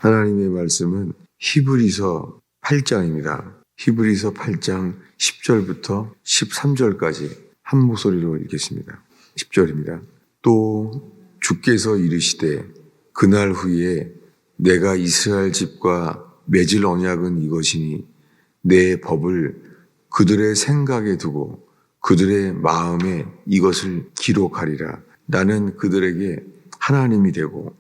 하나님의 말씀은 히브리서 8장입니다. 히브리서 8장 10절부터 13절까지 한 목소리로 읽겠습니다. 10절입니다. 또 주께서 이르시되 그날 후에 내가 이스라엘 집과 맺을 언약은 이것이니 내 법을 그들의 생각에 두고 그들의 마음에 이것을 기록하리라. 나는 그들에게 하나님이 되고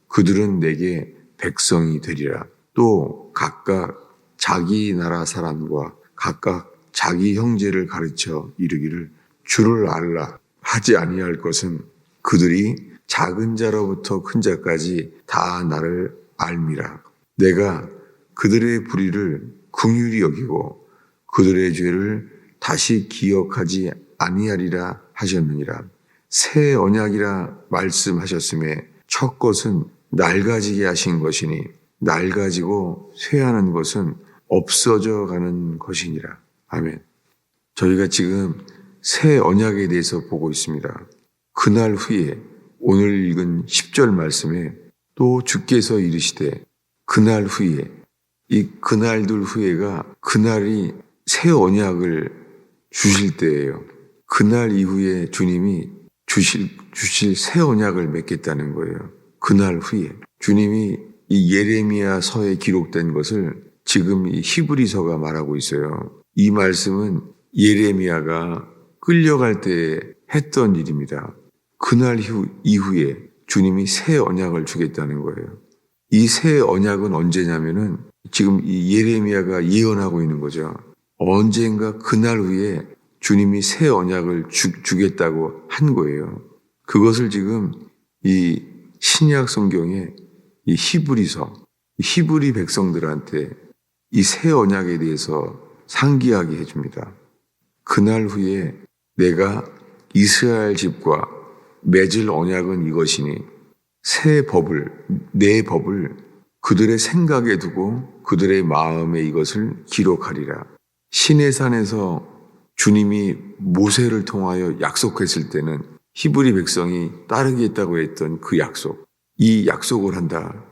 그들은 내게 백성이 되리라. 또 각각 자기 나라 사람과 각각 자기 형제를 가르쳐 이르기를 주를 알라 하지 아니할 것은 그들이 작은 자로부터 큰 자까지 다 나를 알미라. 내가 그들의 불의를 긍휼히 여기고 그들의 죄를 다시 기억하지 아니하리라 하셨느니라. 새 언약이라 말씀하셨음에 첫 것은 낡아지게 하신 것이니 낡아지고 쇠하는 것은 없어져 가는 것이니라. 아멘. 저희가 지금 새 언약에 대해서 보고 있습니다. 그날 후에 오늘 읽은 10절 말씀에 또 주께서 이르시되 그날 후에, 이 그날들 후에가 그날이 새 언약을 주실 때예요. 그날 이후에 주님이 주실 새 언약을 맺겠다는 거예요. 그날 후에 주님이 이 예레미야서에 기록된 것을 지금 이 히브리서가 말하고 있어요. 이 말씀은 예레미야가 끌려갈 때 했던 일입니다. 그날 이후에 주님이 새 언약을 주겠다는 거예요. 이 새 언약은 언제냐면은 지금 이 예레미야가 예언하고 있는 거죠. 언젠가 그날 후에 주님이 새 언약을 주겠다고 한 거예요. 그것을 지금 이 신약 성경에 이 히브리서, 히브리 백성들한테 이 새 언약에 대해서 상기하게 해줍니다. 그날 후에 내가 이스라엘 집과 맺을 언약은 이것이니 내 법을 그들의 생각에 두고 그들의 마음에 이것을 기록하리라. 시내산에서 주님이 모세를 통하여 약속했을 때는 히브리 백성이 따르겠다고 했던 그 약속, 이 약속을 한다.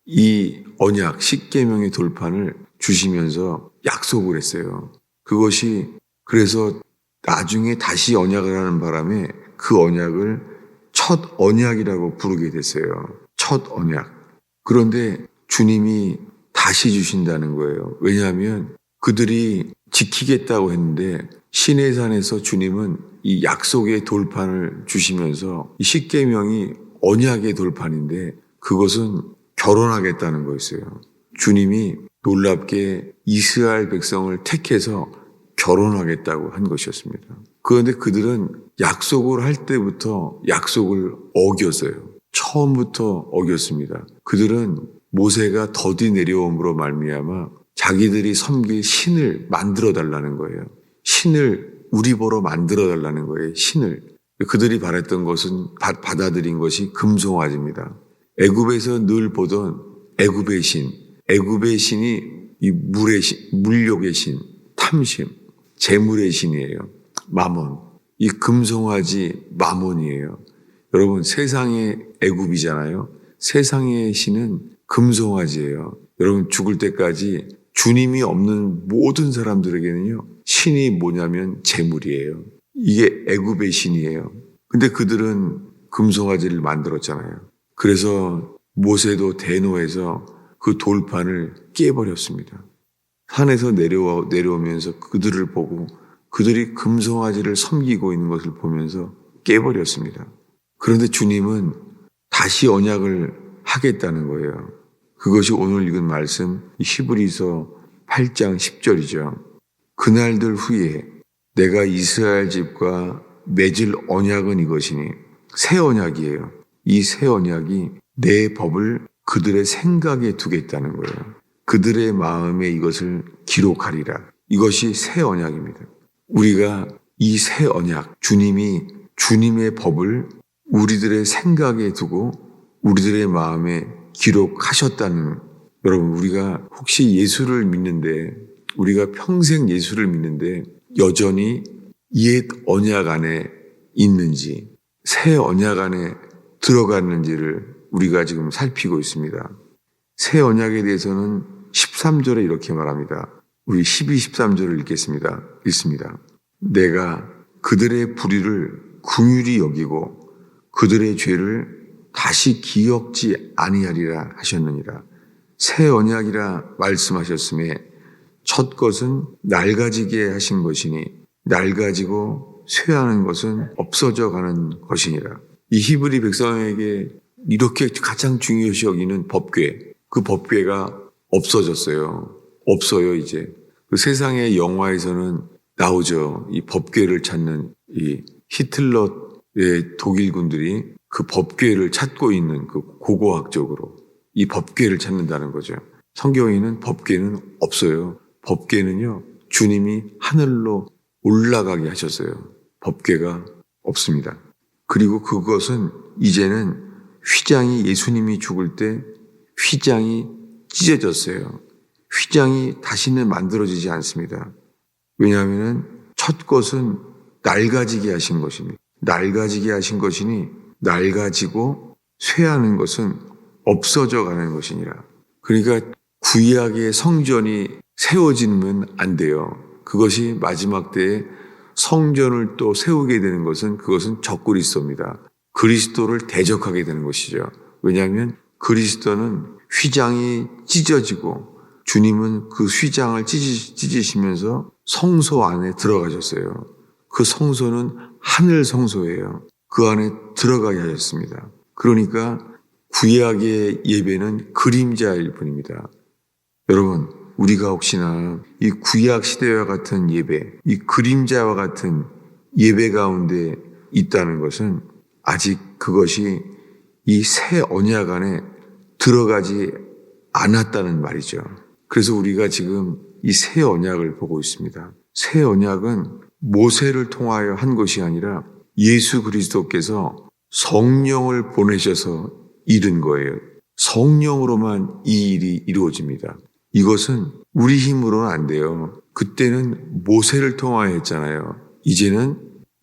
이 언약, 십계명의 돌판을 주시면서 약속을 했어요. 그것이 그래서 나중에 다시 언약을 하는 바람에 그 언약을 첫 언약이라고 부르게 됐어요. 첫 언약. 그런데 주님이 다시 주신다는 거예요. 왜냐하면 그들이 지키겠다고 했는데 시내산에서 주님은 이 약속의 돌판을 주시면서 이 십계명이 언약의 돌판인데 그것은 결혼하겠다는 거였어요. 주님이 놀랍게 이스라엘 백성을 택해서 결혼하겠다고 한 것이었습니다. 그런데 그들은 약속을 할 때부터 약속을 어겼어요. 처음부터 어겼습니다. 그들은 모세가 더디 내려옴으로 말미암아 자기들이 섬길 신을 만들어 달라는 거예요. 신을 우리 보러 만들어 달라는 거예요. 신을. 그들이 바랬던 것은 받아들인 것이 금송아지입니다. 애굽에서 늘 보던 애굽의 신, 애굽의 신이 이 물의 신, 물욕의 신, 탐심, 재물의 신이에요. 마몬. 이 금송아지 마몬이에요. 여러분 세상의 애굽이잖아요. 세상의 신은 금송아지예요. 여러분 죽을 때까지 주님이 없는 모든 사람들에게는요. 신이 뭐냐면 재물이에요. 이게 애굽의 신이에요. 근데 그들은 금송아지를 만들었잖아요. 그래서 모세도 대노해서 그 돌판을 깨버렸습니다. 산에서 내려오면서 그들을 보고 그들이 금송아지를 섬기고 있는 것을 보면서 깨버렸습니다. 그런데 주님은 다시 언약을 하겠다는 거예요. 그것이 오늘 읽은 말씀 히브리서 8장 10절이죠. 그날들 후에 내가 이스라엘 집과 맺을 언약은 이것이니 새 언약이에요. 이 새 언약이 내 법을 그들의 생각에 두겠다는 거예요. 그들의 마음에 이것을 기록하리라. 이것이 새 언약입니다. 우리가 이 새 언약, 주님이 주님의 법을 우리들의 생각에 두고 우리들의 마음에 기록하셨다는, 여러분 우리가 혹시 예수를 믿는데 우리가 평생 예수를 믿는데 여전히 옛 언약 안에 있는지 새 언약 안에 들어갔는지를 우리가 지금 살피고 있습니다. 새 언약에 대해서는 13절에 이렇게 말합니다. 우리 12, 13절을 읽습니다. 내가 그들의 불의를 긍휼히 여기고 그들의 죄를 다시 기억지 아니하리라 하셨느니라. 새 언약이라 말씀하셨음에 첫 것은 낡아지게 하신 것이니 낡아지고 쇠하는 것은 없어져 가는 것이니라. 이 히브리 백성에게 이렇게 가장 중요시 여기는 법궤, 그 법궤가 없어졌어요. 없어요, 이제. 그 세상의 영화에서는 나오죠. 이 법궤를 찾는 이 히틀러의 독일군들이 그 법궤를 찾고 있는 그 고고학적으로 이 법궤를 찾는다는 거죠. 성경에는 법궤는 없어요. 법궤는요, 주님이 하늘로 올라가게 하셨어요. 법궤가 없습니다. 그리고 그것은 이제는 휘장이 예수님이 죽을 때 휘장이 찢어졌어요. 휘장이 다시는 만들어지지 않습니다. 왜냐하면 첫 것은 낡아지게 하신 것입니다. 낡아지게 하신 것이니 낡아지고 쇠하는 것은 없어져 가는 것이니라. 그러니까 구약의 성전이 세워지면 안 돼요. 그것이 마지막 때에 성전을 또 세우게 되는 것은 그것은 적그리스도입니다. 그리스도를 대적하게 되는 것이죠. 왜냐하면 그리스도는 휘장이 찢어지고 주님은 그 휘장을 찢으시면서 성소 안에 들어가셨어요. 그 성소는 하늘 성소예요. 그 안에 들어가게 하셨습니다. 그러니까 구약의 예배는 그림자일 뿐입니다. 여러분, 우리가 혹시나 이 구약 시대와 같은 예배, 이 그림자와 같은 예배 가운데 있다는 것은 아직 그것이 이 새 언약 안에 들어가지 않았다는 말이죠. 그래서 우리가 지금 이 새 언약을 보고 있습니다. 새 언약은 모세를 통하여 한 것이 아니라 예수 그리스도께서 성령을 보내셔서 이룬 거예요. 성령으로만 이 일이 이루어집니다. 이것은 우리 힘으로는 안 돼요. 그때는 모세를 통하여 했잖아요. 이제는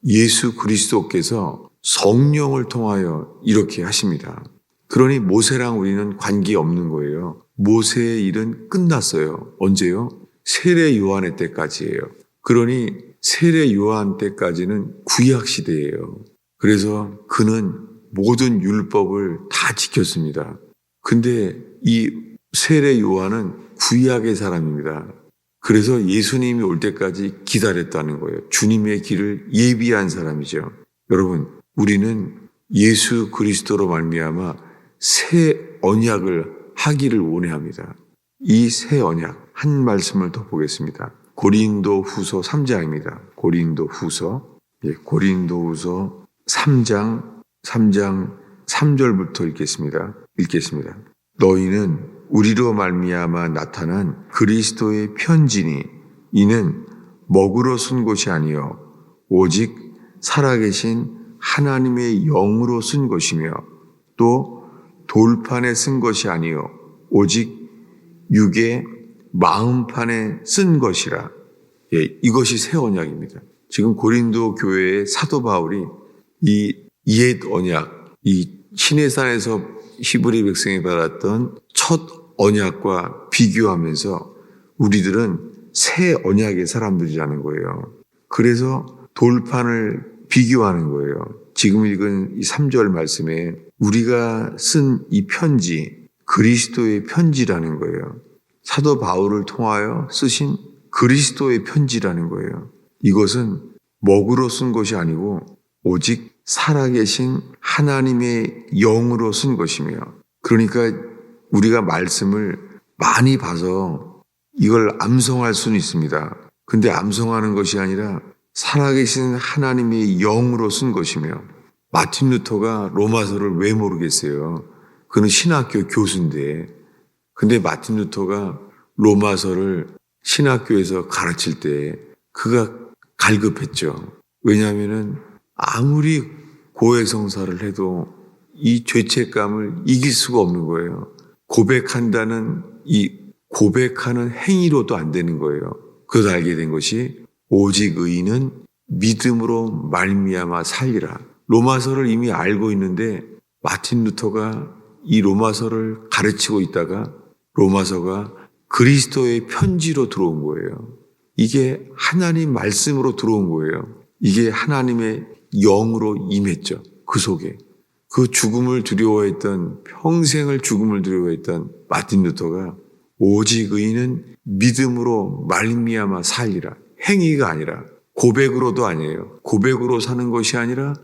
예수 그리스도께서 성령을 통하여 이렇게 하십니다. 그러니 모세랑 우리는 관계없는 거예요. 모세의 일은 끝났어요. 언제요? 세례 요한의 때까지예요. 그러니 세례 요한 때까지는 구약 시대예요. 그래서 그는 모든 율법을 다 지켰습니다. 근데 이 세례 요한은 구약의 사람입니다. 그래서 예수님이 올 때까지 기다렸다는 거예요. 주님의 길을 예비한 사람이죠. 여러분, 우리는 예수 그리스도로 말미암아 새 언약을 하기를 원해합니다. 이 새 언약, 한 말씀을 더 보겠습니다. 고린도 후서 3장입니다. 고린도 후서 3장 3절부터 읽겠습니다. 너희는 우리로 말미암아 나타난 그리스도의 편지니 이는 먹으로 쓴 것이 아니요 오직 살아계신 하나님의 영으로 쓴 것이며 또 돌판에 쓴 것이 아니요 오직 육의 마음판에 쓴 것이라. 이것이 새 언약입니다. 지금 고린도 교회의 사도 바울이 이 옛 언약, 이 시내산에서 히브리 백성이 받았던 첫 언약과 비교하면서 우리들은 새 언약의 사람들이라는 거예요. 그래서 돌판을 비교하는 거예요. 지금 읽은 이 3절 말씀에 우리가 쓴 이 편지, 그리스도의 편지라는 거예요. 사도 바울을 통하여 쓰신 그리스도의 편지라는 거예요. 이것은 먹으로 쓴 것이 아니고 오직 살아계신 하나님의 영으로 쓴 것이며, 그러니까 우리가 말씀을 많이 봐서 이걸 암송할 수는 있습니다. 근데 암송하는 것이 아니라 살아계신 하나님의 영으로 쓴 것이며, 마틴 루터가 로마서를 왜 모르겠어요? 그는 신학교 교수인데, 근데 마틴 루터가 로마서를 신학교에서 가르칠 때 그가 갈급했죠. 왜냐하면은 아무리 고해성사를 해도 이 죄책감을 이길 수가 없는 거예요. 고백한다는 이 고백하는 행위로도 안 되는 거예요. 그것을 알게 된 것이 오직 의인은 믿음으로 말미암아 살리라. 로마서를 이미 알고 있는데 마틴 루터가 이 로마서를 가르치고 있다가 로마서가 그리스도의 편지로 들어온 거예요. 이게 하나님 말씀으로 들어온 거예요. 이게 하나님의 영으로 임했죠. 그 속에. 그 죽음을 두려워했던, 평생을 죽음을 두려워했던 마틴 루터가 오직 의인은 믿음으로 말미암아 살리라. 행위가 아니라, 고백으로도 아니에요. 고백으로 사는 것이 아니라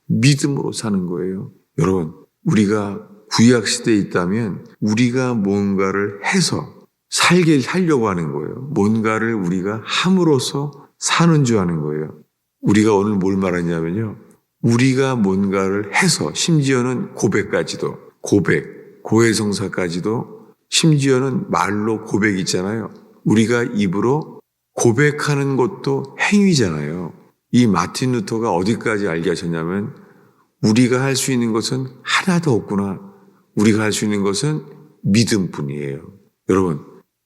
믿음으로 사는 거예요. 여러분, 우리가 구약시대에 있다면 우리가 뭔가를 해서 살게 하려고 하는 거예요. 뭔가를 우리가 함으로써 사는 줄 아는 거예요. 우리가 오늘 뭘 말하냐면요. 우리가 뭔가를 해서, 심지어는 고백까지도, 고해성사까지도, 심지어는 말로 고백이 있잖아요. 우리가 입으로 고백하는 것도 행위잖아요. 이 마틴 루터가 어디까지 알게 하셨냐면 우리가 할 수 있는 것은 하나도 없구나. 우리가 할 수 있는 것은 믿음뿐이에요. 여러분,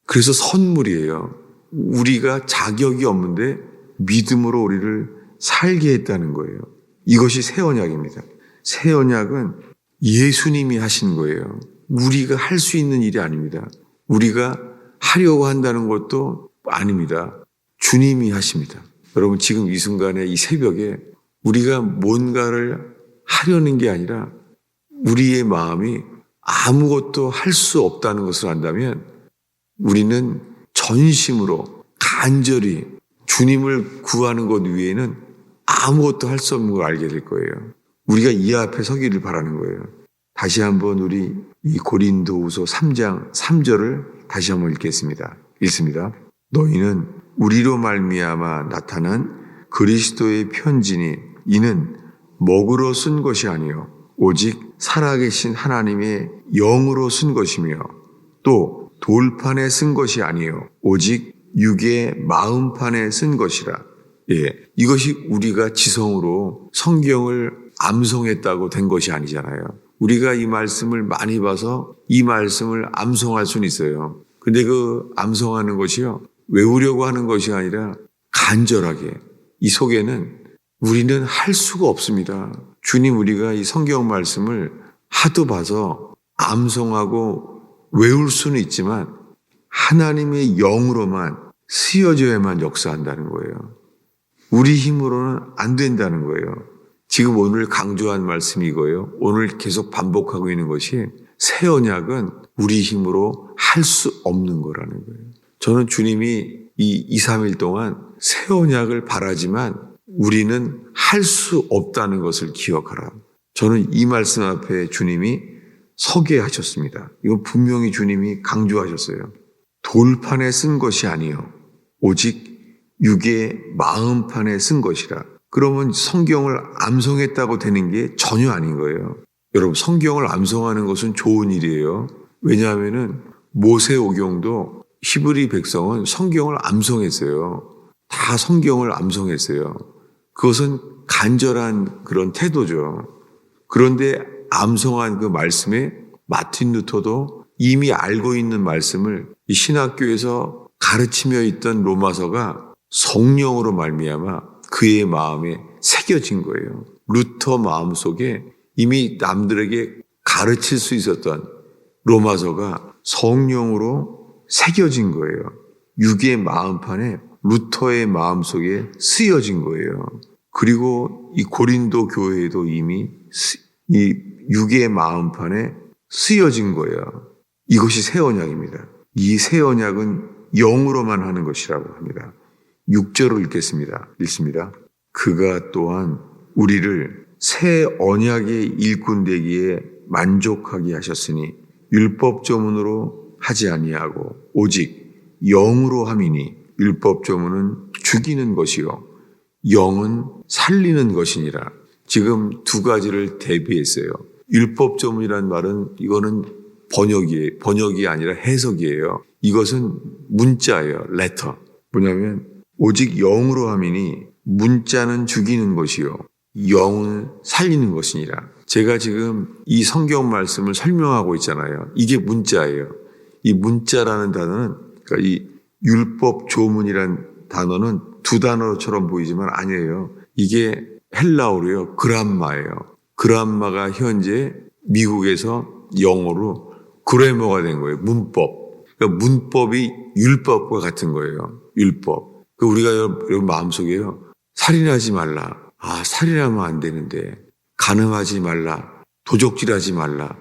그래서 선물이에요. 우리가 자격이 없는데 믿음으로 우리를 살게 했다는 거예요. 이것이 새 언약입니다. 새 언약은 예수님이 하신 거예요. 우리가 할 수 있는 일이 아닙니다. 우리가 하려고 한다는 것도 아닙니다. 주님이 하십니다. 여러분, 지금 이 순간에, 이 새벽에 우리가 뭔가를 하려는 게 아니라 우리의 마음이 아무것도 할 수 없다는 것을 안다면 우리는 전심으로 간절히 주님을 구하는 것 외에는 아무것도 할 수 없는 걸 알게 될 거예요. 우리가 이 앞에 서기를 바라는 거예요. 다시 한번 우리 이 고린도후서 3장 3절을 다시 한번 읽겠습니다. 읽습니다. 너희는 우리로 말미암아 나타난 그리스도의 편지니 이는 먹으로 쓴 것이 아니요 오직 살아계신 하나님의 영으로 쓴 것이며 또 돌판에 쓴 것이 아니요 오직 육의 마음판에 쓴 것이라. 이것이 우리가 지성으로 성경을 암송했다고 된 것이 아니잖아요. 우리가 이 말씀을 많이 봐서 이 말씀을 암송할 수는 있어요. 근데 그 암송하는 것이요, 외우려고 하는 것이 아니라 간절하게, 이 속에는 우리는 할 수가 없습니다. 주님, 우리가 이 성경 말씀을 하도 봐서 암송하고 외울 수는 있지만 하나님의 영으로만 쓰여져야만 역사한다는 거예요. 우리 힘으로는 안 된다는 거예요. 지금 오늘 강조한 말씀이 이거예요. 오늘 계속 반복하고 있는 것이 새 언약은 우리 힘으로 할 수 없는 거라는 거예요. 저는 주님이 이 2, 3일 동안 새 언약을 바라지만 우리는 할 수 없다는 것을 기억하라. 저는 이 말씀 앞에 주님이 서게 하셨습니다. 이건 분명히 주님이 강조하셨어요. 돌판에 쓴 것이 아니요 오직 육의 마음판에 쓴 것이라. 그러면 성경을 암송했다고 되는 게 전혀 아닌 거예요. 여러분, 성경을 암송하는 것은 좋은 일이에요. 왜냐하면은 모세오경도 히브리 백성은 성경을 암송했어요. 다 성경을 암송했어요. 그것은 간절한 그런 태도죠. 그런데 암송한 그 말씀에 마틴 루터도 이미 알고 있는 말씀을 이 신학교에서 가르치며 있던 로마서가 성령으로 말미암아 그의 마음에 새겨진 거예요. 루터 마음속에 이미 남들에게 가르칠 수 있었던 로마서가 성령으로 새겨진 거예요. 육의 마음판에 루터의 마음속에 쓰여진 거예요. 그리고 이 고린도 교회에도 이미 이 육의 마음판에 쓰여진 거예요. 이것이 새 언약입니다. 이 새 언약은 영으로만 하는 것이라고 합니다. 6절을 읽습니다. 그가 또한 우리를 새 언약의 일꾼 되기에 만족하게 하셨으니 율법 조문으로 하지 아니하고 오직 영으로 함이니 율법 조문은 죽이는 것이요 영은 살리는 것이니라. 지금 두 가지를 대비했어요. 율법 조문이란 말은 이거는 번역이 아니라 해석이에요. 이것은 문자예요. 레터. 뭐냐면 오직 영으로 함이니 문자는 죽이는 것이요 영은 살리는 것이니라. 제가 지금 이 성경 말씀을 설명하고 있잖아요. 이게 문자예요. 이 문자라는 단어는, 그러니까 이 율법 조문이란 단어는 두 단어처럼 보이지만 아니에요. 이게 헬라어로요. 그람마예요. 그람마가 현재 미국에서 영어로 그래머가 된 거예요. 문법. 그러니까 문법이 율법과 같은 거예요. 율법. 우리가 여러분 마음속에요. 살인하지 말라. 살인하면 안 되는데. 간음하지 말라. 도적질하지 말라.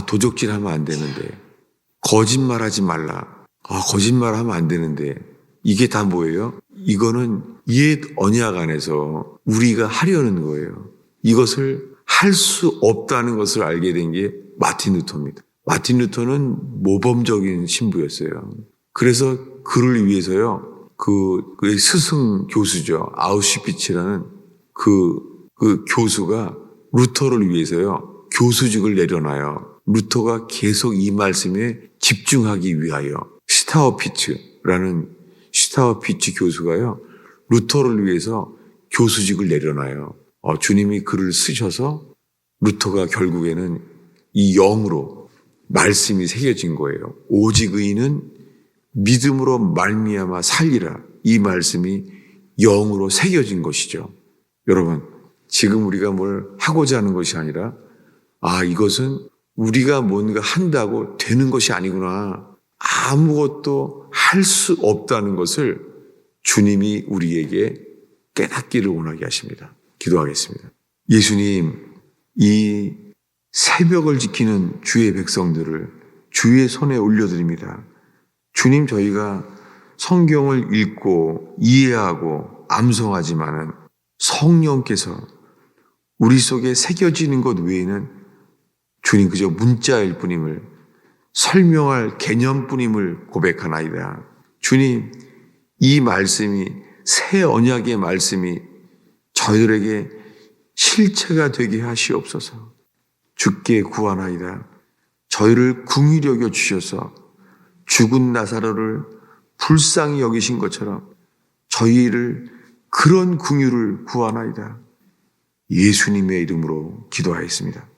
도적질하면 안 되는데. 거짓말하지 말라. 거짓말하면 안 되는데. 이게 다 뭐예요? 이거는 옛 언약 안에서 우리가 하려는 거예요. 이것을 할 수 없다는 것을 알게 된 게 마틴 루터입니다. 마틴 루터는 모범적인 신부였어요. 그래서 그를 위해서요, 그 스승 교수죠. 아우슈비츠라는 그 교수가 루터를 위해서요, 교수직을 내려놔요. 루터가 계속 이 말씀에 집중하기 위하여 슈타우피츠 교수가요, 루터를 위해서 교수직을 내려놔요. 주님이 글을 쓰셔서 루터가 결국에는 이 영으로 말씀이 새겨진 거예요. 오직 의인은 믿음으로 말미암아 살리라. 이 말씀이 영으로 새겨진 것이죠. 여러분, 지금 우리가 뭘 하고자 하는 것이 아니라 이것은 우리가 뭔가 한다고 되는 것이 아니구나. 아무것도 할 수 없다는 것을 주님이 우리에게 깨닫기를 원하게 하십니다. 기도하겠습니다. 예수님, 이 새벽을 지키는 주의 백성들을 주의 손에 올려드립니다. 주님, 저희가 성경을 읽고 이해하고 암송하지만은 성령께서 우리 속에 새겨지는 것 외에는 주님 그저 문자일 뿐임을, 설명할 개념뿐임을 고백하나이다. 주님, 이 말씀이, 새 언약의 말씀이 저희들에게 실체가 되게 하시옵소서. 주께 구하나이다. 저희를 긍휼히 여겨 주셔서 죽은 나사로를 불쌍히 여기신 것처럼 저희를 그런 긍휼을 구하나이다. 예수님의 이름으로 기도하였습니다.